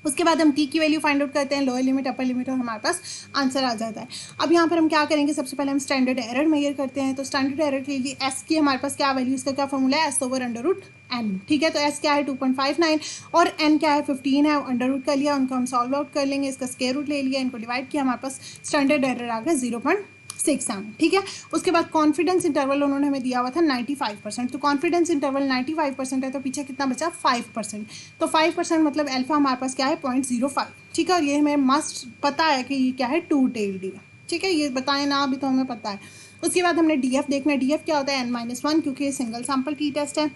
उसके बाद हम टी की वैल्यू फाइंड आउट करते हैं, लोअर लिमिट अपर लिमिट, और हमारे पास आंसर आ जाता है। अब यहाँ पर हम क्या करेंगे, सबसे पहले हम स्टैंडर्ड एरर मेजर करते हैं। तो स्टैंडर्ड एरर के लिए एस की हमारे पास क्या वैल्यू, इसका क्या फॉर्मूला है, S/√n, ठीक है। तो एस क्या है 2.59 और एन क्या है 15 है, अंडर रूट कर लिया, उनको हम सॉल्व आउट कर लेंगे, इसका स्क्वायर रूट ले लिया, इनको डिवाइड किया, हमारे पास स्टैंडर्ड एरर आ गया 0.67, ठीक है। उसके बाद कॉन्फिडेंस इंटरवल उन्होंने हमें दिया हुआ था 95%, तो कॉन्फिडेंस इंटरवल 95% है तो पीछे कितना बचा 5%, तो 5% मतलब अल्फा हमारे पास क्या है 0.05, ठीक है। और ये हमें मस्ट पता है कि ये क्या है 2 टेल्ड है, ठीक है, ये बताएं ना अभी तो हमें पता है। उसके बाद हमने डीएफ देखना है, डीएफ क्या होता है n-1, क्योंकि ये सिंगल सैम्पल टी टेस्ट है,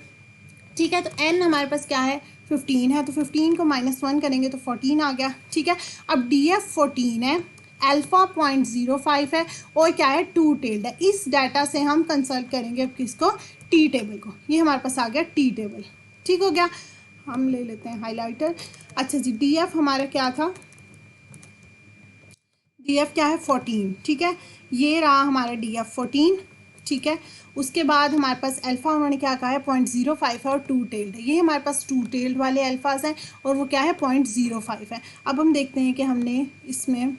ठीक है। तो n हमारे पास क्या है 15 है, तो 15 को -1 करेंगे तो 14 आ गया, ठीक है। अब डीएफ 14 है, अल्फा 0.05 है और क्या है 2 टेल्ड है। इस डाटा से हम कंसल्ट करेंगे अब किसको, टी टेबल को, ये हमारे पास आ गया टी टेबल, ठीक हो गया। हम ले लेते हैं हाइलाइटर। अच्छा जी, डीएफ हमारा क्या था, डीएफ क्या है 14, ठीक है, ये रहा हमारा डीएफ 14, ठीक है। उसके बाद हमारे पास अल्फ़ा उन्होंने क्या कहा है 0.05 है और 2 टेल्ड है, ये हमारे पास 2 टेल्ड वाले अल्फ़ाज हैं और वो क्या है 0.05 है। अब हम देखते हैं कि हमने इसमें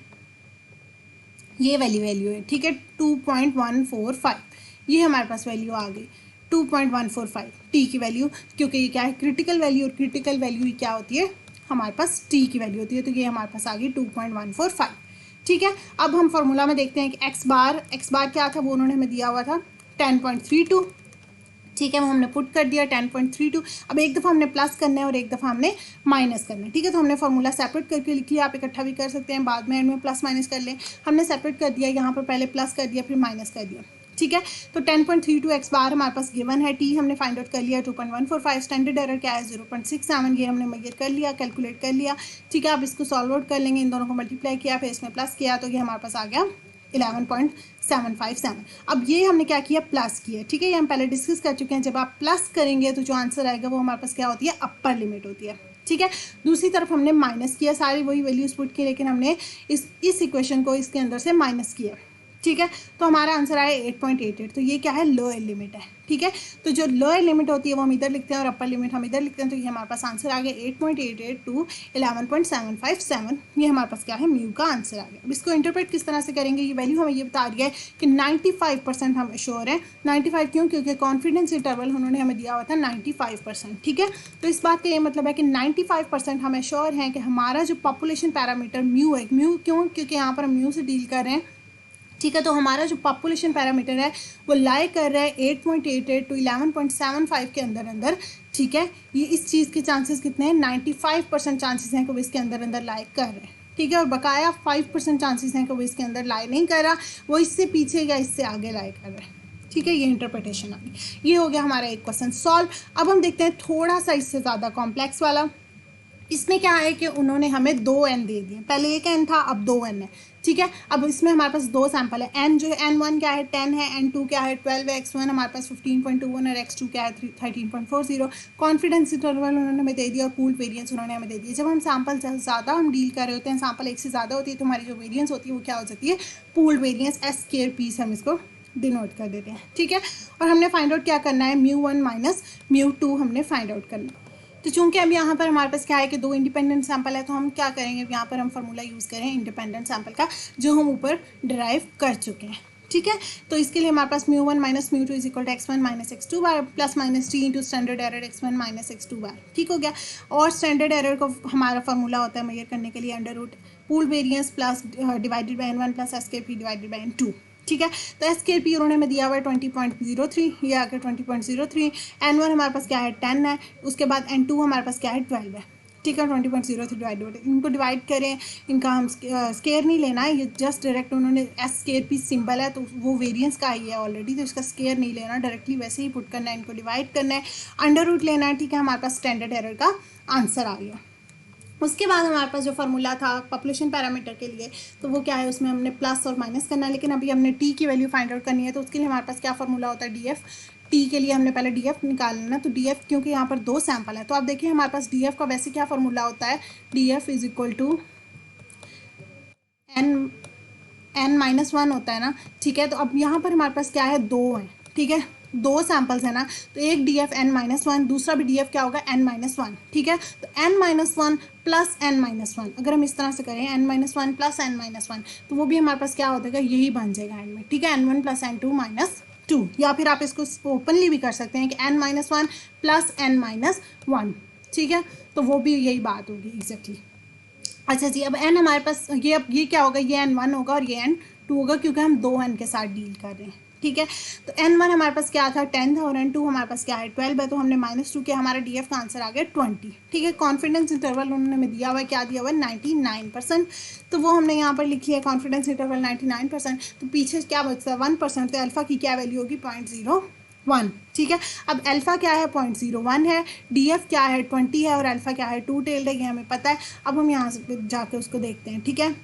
ये वैल्यू है, ठीक है, 2.145, ये हमारे पास वैल्यू आ गई 2.145 टी की वैल्यू, क्योंकि ये क्या है क्रिटिकल वैल्यू, और क्रिटिकल वैल्यू क्या होती है हमारे पास टी की वैल्यू होती है, तो ये हमारे पास आ गई 2.145, ठीक है, अब हम फॉर्मूला में देखते हैं कि एक्स बार क्या था, वो उन्होंने हमें दिया हुआ था 10.32। ठीक है, वो हमने पुट कर दिया 10.32। अब एक दफ़ा हमने प्लस करना है और एक दफ़ा हमने माइनस करना है। ठीक है, तो हमने फार्मूला सेपरेट करके लिख लिया, आप इकट्ठा भी कर सकते हैं, बाद में एंड में प्लस माइनस कर लें। हमने सेपरेट कर दिया, यहाँ पर पहले प्लस कर दिया फिर माइनस कर दिया। ठीक है, तो 10.32 एक्स बार हमारे पास गिवन है, टी हमने फाइंड आउट कर लिया 2.145, स्टैंडर्ड एरर क्या है 0.67, ये हमने मेजर कर लिया, कैलकुलेट कर लिया। ठीक है, आप इसको सॉल्व आउट कर लेंगे, इन दोनों को मल्टीप्लाई किया फिर इसमें प्लस किया, तो ये हमारे पास आ गया 11.757। अब ये हमने क्या किया, प्लस किया। ठीक है, ये हम पहले डिस्कस कर चुके हैं, जब आप प्लस करेंगे तो जो आंसर आएगा वो हमारे पास क्या होती है, अपर लिमिट होती है। ठीक है, दूसरी तरफ हमने माइनस किया, सारी वही वैल्यूज पुट की, लेकिन हमने इस इक्वेशन को इसके अंदर से माइनस किया। ठीक है, तो हमारा आंसर आया 8.88, तो ये क्या है, लोअर लिमिट है। ठीक है, तो जो लोअर लिमिट होती है वो हम इधर लिखते हैं और अपर लिमिट हम इधर लिखते हैं, तो ये हमारे पास आंसर आ गया 8.88 टू 11.757। ये हमारे पास क्या है, म्यू का आंसर आ गया। अब इसको इंटरप्रेट किस तरह से करेंगे, ये वैल्यू हमें ये बता रही है कि 95% हम श्योर हैं। 95 क्यों, क्योंकि कॉन्फिडेंस इंटरवल उन्होंने हमें दिया हुआ था 95%। ठीक है, तो इस बात का ये मतलब है कि 95% हमें श्योर हैं कि हमारा जो पॉपुलेशन पैरामीटर म्यू है, म्यू क्यों, क्योंकि यहाँ पर हम म्यू से डील कर रहे हैं। ठीक है, तो हमारा जो पॉपुलेशन पैरामीटर है वो लाई कर रहा है 8.88 टू 11.75 के अंदर। ठीक है, ये इस चीज़ के चांसेस कितने हैं, 95% चांसेस हैं कि वो इसके अंदर लाई कर रहे हैं। ठीक है, और बकाया 5% चांसेस हैं कि वो इसके अंदर लाई नहीं कर रहा, वो इससे पीछे या इससे आगे लाई कर रहा है। ठीक है, ये इंटरप्रिटेशन आ गई। ये हो गया हमारा एक क्वेश्चन सॉल्व। अब हम देखते हैं थोड़ा सा इससे ज़्यादा कॉम्प्लेक्स वाला। इसमें क्या है कि उन्होंने हमें 2 n दे दिए, पहले 1 n था अब 2 n है। ठीक है, अब इसमें हमारे पास 2 सैंपल है, n जो है n1 क्या है 10 है, n2 क्या है 12 है, x1 हमारे पास 15.21 और x2 क्या है 13.40। कॉन्फिडेंस इंटरवल उन्होंने हमें दे दिया और पूल वेरिएंस उन्होंने हमें दे दिया। जब हम सैंपल ज़्यादा हम डील कर रहे होते हैं, सैंपल एक से ज़्यादा होती है, तो हमारी जो वेरियंस होती है वो क्या हो जाती है, पूल्ड वेरियंस, S2P से हम इसको डिनोट कर देते हैं। ठीक है, और हमने फाइंड आउट क्या करना है, μ1 माइनस μ2 हमने फाइंड आउट करना है। तो चूंकि अब यहाँ पर हमारे पास क्या है कि 2 इंडिपेंडेंट सैंपल है, तो हम क्या करेंगे, यहाँ पर हम फार्मूला यूज़ करें इंडिपेंडेंट सैंपल का, जो हम ऊपर डिराइव कर चुके हैं। ठीक है, तो इसके लिए हमारे पास μ1 minus μ2 is equal to x1 minus x2 bar plus minus t into standard error x1 minus x2 bar. ठीक हो गया, और स्टैंडर्ड एरर को हमारा फार्मूला होता है मेजर करने के लिए under root pool variance plus divided by n1 plus S2P divided by n2। ठीक है, तो S2P उन्होंने हमें दिया हुआ है 20.03, ये आकर 20.03, n1 हमारे पास क्या है 10 है, उसके बाद n2 हमारे पास क्या है 12 है। ठीक है, 20.03 डिवाइड, इनको डिवाइड करें, इनका हम स्केयर नहीं लेना है, ये जस्ट डायरेक्ट उन्होंने S2P सिंबल है तो वो वेरिएंस का ही है ऑलरेडी, तो इसका स्केयर नहीं लेना, डायरेक्टली वैसे ही पुट करना है, इनको डिवाइड करना है, अंडर रूट लेना है। ठीक है, हमारे पास स्टैंडर्ड एरर का आंसर आ गया। उसके बाद हमारे पास जो फार्मूला था पॉपुलेशन पैरामीटर के लिए, तो वो क्या है, उसमें हमने प्लस और माइनस करना है, लेकिन अभी हमने टी की वैल्यू फाइंड आउट करनी है, तो उसके लिए हमारे पास क्या फार्मूला होता है, DF। टी के लिए हमने पहले DF निकालना है, तो DF क्योंकि यहाँ पर 2 सैंपल है, तो आप देखिए हमारे पास DF का वैसे क्या फार्मूला होता है, DF is equal to n-1 होता है ना। ठीक है, तो अब यहाँ पर हमारे पास क्या है, 2 हैं। ठीक है, 2 सैंपल्स है ना, तो एक DF n-1, दूसरा भी DF क्या होगा n-1। ठीक है, तो n-1 प्लस n-1, अगर हम इस तरह से करें n-1 प्लस n-1, तो वो भी हमारे पास क्या हो जाएगा, यही बन जाएगा एंड में। ठीक है, n1 प्लस n2 माइनस 2, या फिर आप इसको ओपनली भी कर सकते हैं कि n-1 प्लस n-1। ठीक है, तो वो भी यही बात होगी एग्जैक्टली। अच्छा जी, अब n हमारे पास ये, अब ये क्या होगा, ये n1 होगा और ये n2 होगा, क्योंकि हम 2 n के साथ डील कर रहे हैं। ठीक है, तो n1 हमारे पास क्या था 10 था और n2 हमारे पास क्या है 12 है, तो हमने -2 किया, हमारा DF का आंसर आ गया 20। ठीक है, कॉन्फिडेंस इंटरवल उन्होंने हमें दिया हुआ है, क्या दिया हुआ है 99%, तो वो हमने यहाँ पर लिखी है कॉन्फिडेंस इंटरवल 99%, तो पीछे क्या बचता है 1%, तो अल्फा की क्या वैल्यू होगी 0.01। ठीक है, अब अल्फा क्या है 0.01 है, DF क्या है 20 है और अल्फा क्या है 2 टेल्ड है, ये हमें पता है। अब हम यहाँ से जाके उसको देखते हैं। ठीक है,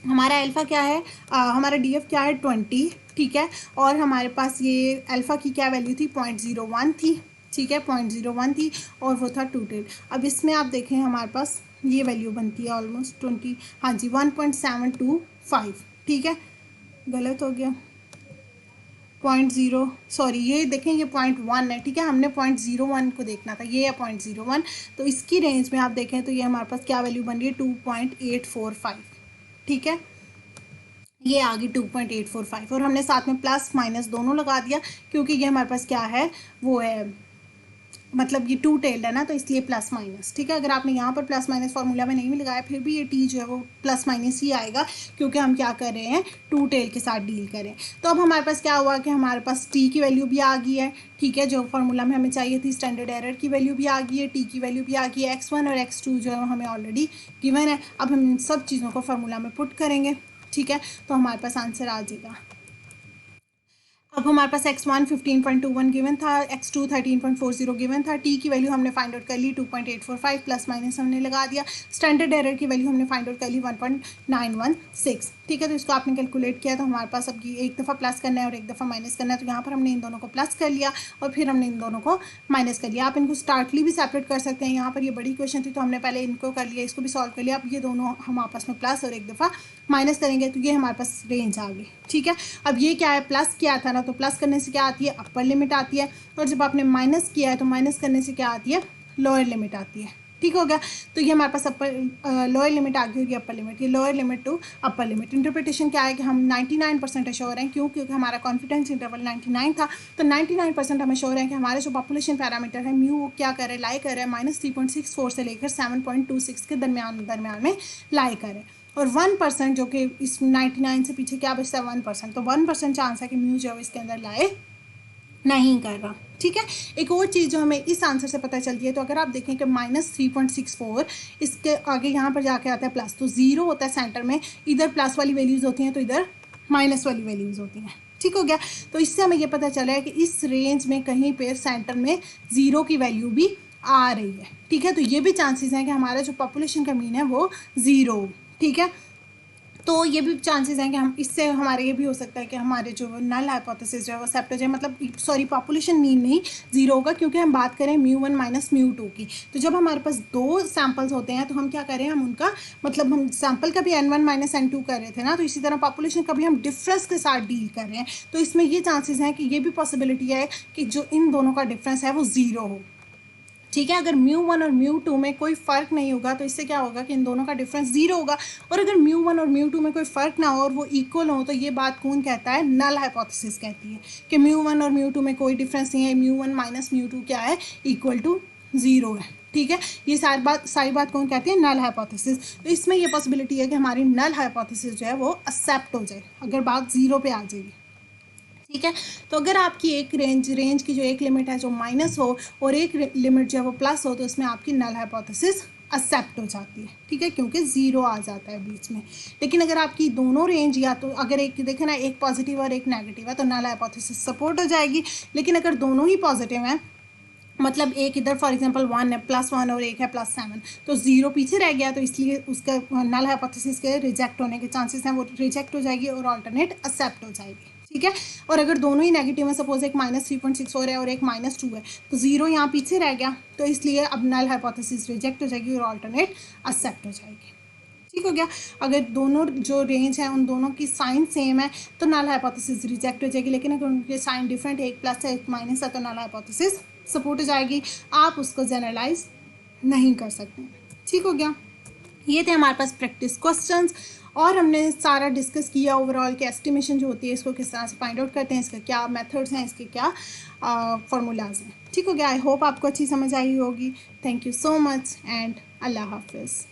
हमारा अल्फा क्या है, हमारा DF क्या है 20। ठीक है, और हमारे पास ये अल्फा की क्या वैल्यू थी 0.01 थी। ठीक है, 0.01 थी और वो था 2 टेल्ड। अब इसमें आप देखें हमारे पास ये वैल्यू बनती है ऑलमोस्ट 20, हाँ जी 1.725। ठीक है, गलत हो गया, 0.0 सॉरी, ये देखें ये 0.1 है। ठीक है, हमने 0.01 को देखना था, ये है 0.01, तो इसकी रेंज में आप देखें तो ये हमारे पास क्या वैल्यू बन रही है 2.845। ठीक है, ये आ गई 2.845 और हमने साथ में प्लस माइनस दोनों लगा दिया, क्योंकि ये हमारे पास क्या है, वो है मतलब ये टू टेल्ड है ना, तो इसलिए प्लस माइनस, ठीक है। अगर आपने यहाँ पर प्लस माइनस फार्मूला में नहीं भी लगाया फिर भी ये टी जो है वो प्लस माइनस ही आएगा, क्योंकि हम क्या कर रहे हैं, टू टेल के साथ डील करें। तो अब हमारे पास क्या हुआ कि हमारे पास टी की वैल्यू भी आ गई है, ठीक है, जो फार्मूला में हमें चाहिए थी। स्टैंडर्ड एरर की वैल्यू भी आ गई है, टी की वैल्यू भी आ गई है, x1 और x2 जो है हमें ऑलरेडी गिवन है। अब हम इन सब चीज़ों को फार्मूला में पुट करेंगे, ठीक है, तो हमारे पास आंसर आ जाएगा। अब हमारे पास x1 15.21 गिवन था, x2 13.40 गिवन था, t की वैल्यू हमने फाइंड आउट कर ली 2.845, प्लस माइनस हमने लगा दिया। स्टैंडर्ड एरर की वैल्यू हमने फाइंड आउट कर ली 1.916, ठीक है। तो इसको आपने कैलकुलेट किया तो हमारे पास अब एक दफ़ा प्लस करना है और एक दफ़ा माइनस करना है, तो यहाँ पर हमने इन दोनों को प्लस कर लिया और फिर हमने इन दोनों को माइनस कर लिया। आप इनको स्टार्टली भी सेपरेट कर सकते हैं, यहाँ पर ये बड़ी क्वेश्चन थी तो हमने पहले इनको कर लिया, इसको भी सॉल्व कर लिया। अब ये दोनों हम आपस में प्लस और एक दफ़ा माइनस करेंगे तो ये हमारे पास रेंज आ गई, ठीक है। अब ये क्या है, प्लस किया था ना, तो प्लस करने से क्या आती है, अपर लिमिट आती है, और जब आपने माइनस किया है तो माइनस करने से क्या आती है, लोअर लिमिट आती है, ठीक हो गया। तो ये हमारे पास अपर लोअर लिमिट आ गई होगी, अपर लिमिट, ये lower limit to upper limit. Interpretation क्या है कि हम 99% एश्योर हैं, क्यों, क्योंकि हमारा कॉन्फिडेंस इंटरवल 99 था, तो 99% हम एश्योर हैं कि हमारे जो पॉपुलेशन पैरामीटर है म्यू वो क्या कर रहे हैं, लाई कर रहे हैं -3.64 से लेकर 7.26 के दरमियान में लाई कर रहे हैं। और 1% जो कि इस 99 से पीछे क्या बचता है, 1%, तो 1% चांस है कि म्यू जो है इसके अंदर लाए नहीं कर रहा, ठीक है। एक और चीज़ जो हमें इस आंसर से पता चलती है, तो अगर आप देखें कि -3.64 इसके आगे यहाँ पर जाके आता है प्लस, तो ज़ीरो होता है सेंटर में, इधर प्लस वाली वैल्यूज़ होती हैं तो इधर माइनस वाली वैल्यूज़ होती हैं, ठीक हो गया। तो इससे हमें ये पता चला है कि इस रेंज में कहीं पर सेंटर में ज़ीरो की वैल्यू भी आ रही है, ठीक है। तो ये भी चांसेस हैं कि हमारा जो पॉपुलेशन का मीन है वो ज़ीरो, ठीक है। तो ये भी चांसेस हैं कि हम इससे हमारे ये भी हो सकता है कि हमारे जो नल हाइपोथेसिस जो है वो एक्सेप्ट हो जाए, मतलब सॉरी पॉपुलेशन मीन नहीं जीरो होगा, क्योंकि हम बात करें μ1 माइनस μ2 की। तो जब हमारे पास दो सैम्पल्स होते हैं तो हम क्या करें, हम उनका मतलब हम सैम्पल का भी n1 माइनस n2 कर रहे थे ना, तो इसी तरह पॉपुलेशन का भी हम डिफरेंस के साथ डील कर रहे हैं। तो इसमें ये चांसेस हैं कि ये भी पॉसिबिलिटी है कि जो इन दोनों का डिफरेंस है वो ज़ीरो हो, ठीक है। अगर μ1 और μ2 में कोई फ़र्क नहीं होगा तो इससे क्या होगा कि इन दोनों का डिफरेंस ज़ीरो होगा। और अगर μ1 और μ2 में कोई फ़र्क ना हो और वो इक्वल हो, तो ये बात कौन कहता है, नल हाइपोथेसिस कहती है कि μ1 और μ2 में कोई डिफरेंस नहीं है, μ1 माइनस μ2 क्या है, इक्वल टू ज़ीरो है, ठीक है। ये सारी बात कौन कहती है, नल हाइपोथेसिस। तो इसमें ये पॉसिबिलिटी है कि हमारी नल हाइपोथेसिस जो है वो एक्सेप्ट हो जाए अगर बात ज़ीरो पे आ जाएगी, ठीक है। तो अगर आपकी एक रेंज की जो एक लिमिट है जो माइनस हो और एक लिमिट जो है वो प्लस हो, तो इसमें आपकी नल हाइपोथेसिस एक्सेप्ट हो जाती है, ठीक है, क्योंकि ज़ीरो आ जाता है बीच में। लेकिन अगर आपकी दोनों रेंज या तो अगर एक देखें ना, एक पॉजिटिव और एक नेगेटिव है, तो नल हाइपोथेसिस सपोर्ट हो जाएगी। लेकिन अगर दोनों ही पॉजिटिव हैं, मतलब एक इधर फॉर एग्जांपल 1 है +1 और एक है +7, तो ज़ीरो पीछे रह गया, तो इसलिए उसका नल हाइपोथेसिस के रिजेक्ट होने के चांसेस हैं, वो रिजेक्ट हो जाएगी और ऑल्टरनेट एक्सेप्ट हो जाएगी, ठीक है। और अगर दोनों ही नेगेटिव है, सपोज एक -3.64 है और एक -2 है, तो ज़ीरो यहाँ पीछे रह गया, तो इसलिए अब नल हाइपोथेसिस रिजेक्ट हो जाएगी और ऑल्टरनेट एक्सेप्ट हो जाएगी, ठीक हो गया। अगर दोनों जो रेंज है उन दोनों की साइन सेम है तो नल हाइपोथेसिस रिजेक्ट हो जाएगी, लेकिन अगर उनके साइन डिफरेंट है, एक प्लस है एक माइनस है, तो नल हाइपोथेसिस सपोर्ट हो जाएगी। आप उसको जनरलाइज नहीं कर सकते, ठीक हो गया। ये थे हमारे पास प्रैक्टिस क्वेश्चंस और हमने सारा डिस्कस किया ओवरऑल कि एस्टिमेशन जो होती है इसको किस तरह से फाइंड आउट करते हैं, इसके क्या मेथड्स हैं, इसके क्या फार्मूलाज हैं, ठीक हो गया। आई होप आपको अच्छी समझ आई होगी। Thank you so much and अल्लाह हाफिज़।